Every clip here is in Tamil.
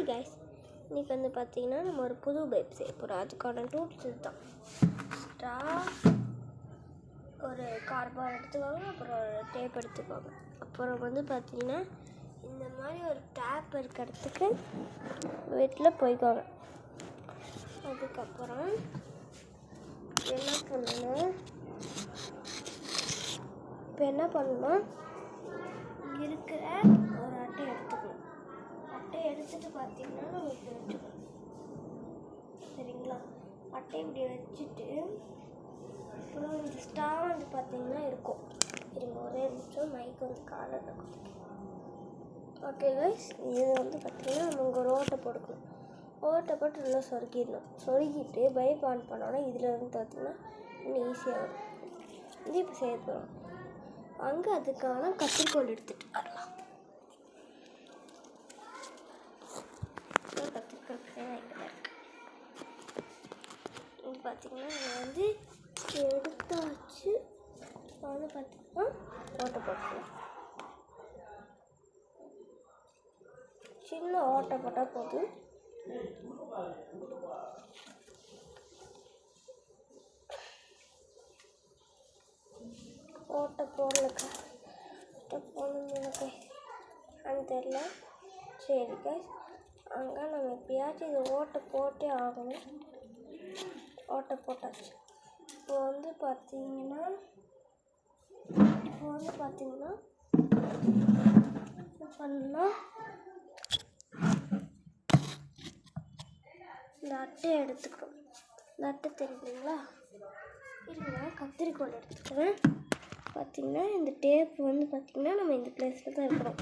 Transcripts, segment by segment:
ஹாய் கைஸ், இன்றைக்கி வந்து பார்த்தீங்கன்னா நம்ம ஒரு புது பைப் செய்ய போகிறோம். அதுக்கான டூல்ஸ் இதுதான். ஸ்ட்ரா, ஒரு கார்ட்போர்ட் எடுத்துக்கோங்க, அப்புறம் ஒரு டேப் எடுத்துக்கோங்க. அப்புறம் வந்து பார்த்தீங்கன்னா இந்த மாதிரி ஒரு டேப் இருக்க இடத்துக்கு வீட்டில் போய்க்கோங்க. அதுக்கப்புறம் என்ன பண்ணணும், இருக்கிற ஒரு அட்டை எடுத்துக்கணும். அட்டையை எடுத்துகிட்டு பார்த்தீங்கன்னா நம்ம இப்படி வச்சுக்கணும். சரிங்களா? அட்டை இப்படி வச்சுட்டு அப்புறம் இந்த ஸ்டா வந்து பார்த்தீங்கன்னா இருக்கும். இருங்க ஒரே நிமிஷம், மைக் வந்து காலில் இருக்கும். ஓகே கைஸ், இது வந்து பார்த்தீங்கன்னா நம்ம இங்கே ஒரு ஓட்டை போட்டுக்கணும். ஓட்டை போட்டு நல்லா சொருகிட்டு பைப் ஆன் பண்ணோன்னா இதில் வந்து பார்த்தீங்கன்னா இன்னும் ஈஸியாக வரும். இது இப்போ செய்ய போகிறோம். அங்கே அதுக்கான கத்திரிக்கோல் எடுத்துகிட்டு வரலாம். பார்த்தீங்கன்னா நம்ம வந்து எடுத்தாச்சு. வந்து பார்த்தீங்கன்னா ஓட்டை போட்டுக்கலாம். சின்ன ஓட்டை போட்டால் போதும். ஓட்டை போடலக்கா, அது தெரியல. சரி கைஸ், அங்கே நம்ம எப்படியாச்சும் இது ஓட்டை போட்டே ஆகணும். ஓட்டை போட்டாச்சு. இப்போ வந்து பார்த்தீங்கன்னா பண்ணால் இந்த அட்டையை எடுத்துக்கிறோம். இந்த அட்டை தெரியுதுங்களா? இருங்க, கத்திரிக்கோல் எடுத்துக்கிறேன். பார்த்தீங்கன்னா இந்த டேப் வந்து பார்த்திங்கன்னா நம்ம இந்த பிளேஸில் தான் இருக்கிறோம்.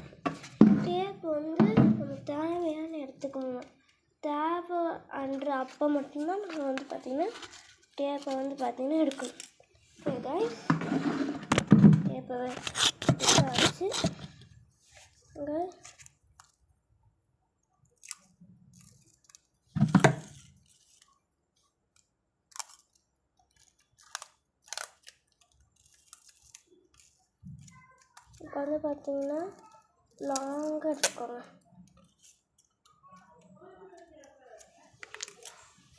டேப் வந்து நம்ம தேவையான எடுத்துக்கணும். தேவை அன்ற அப்போ மட்டும்தான் நம்ம வந்து பார்த்திங்கன்னா டேப்பை வந்து பார்த்திங்கன்னா எடுக்கணும். ஓகே கைஸ், டேப்பை வச்சு அங்கே இப்போ வந்து பார்த்தீங்கன்னா லாங்காக எடுத்துக்கோங்க.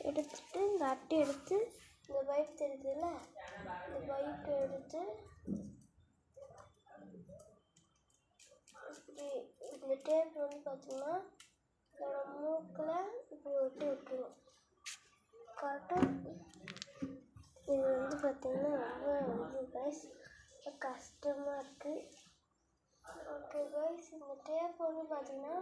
எடுத்துட்டு இந்த அட்டை எடுத்து இந்த பைப் தெரியுதுல்ல, இந்த பைப் எடுத்து இப்படி இந்த டேப் வந்து பார்த்தீங்கன்னா என்னோட மூக்கில் இப்படி ஒட்டி விட்டுருவோம். கரெக்டாக இது வந்து பார்த்தீங்கன்னா ரொம்ப கைஸ் கஷ்டமாக இருக்குது. ஓகே கைஸ், இந்த டேப் வந்து பார்த்தீங்கன்னா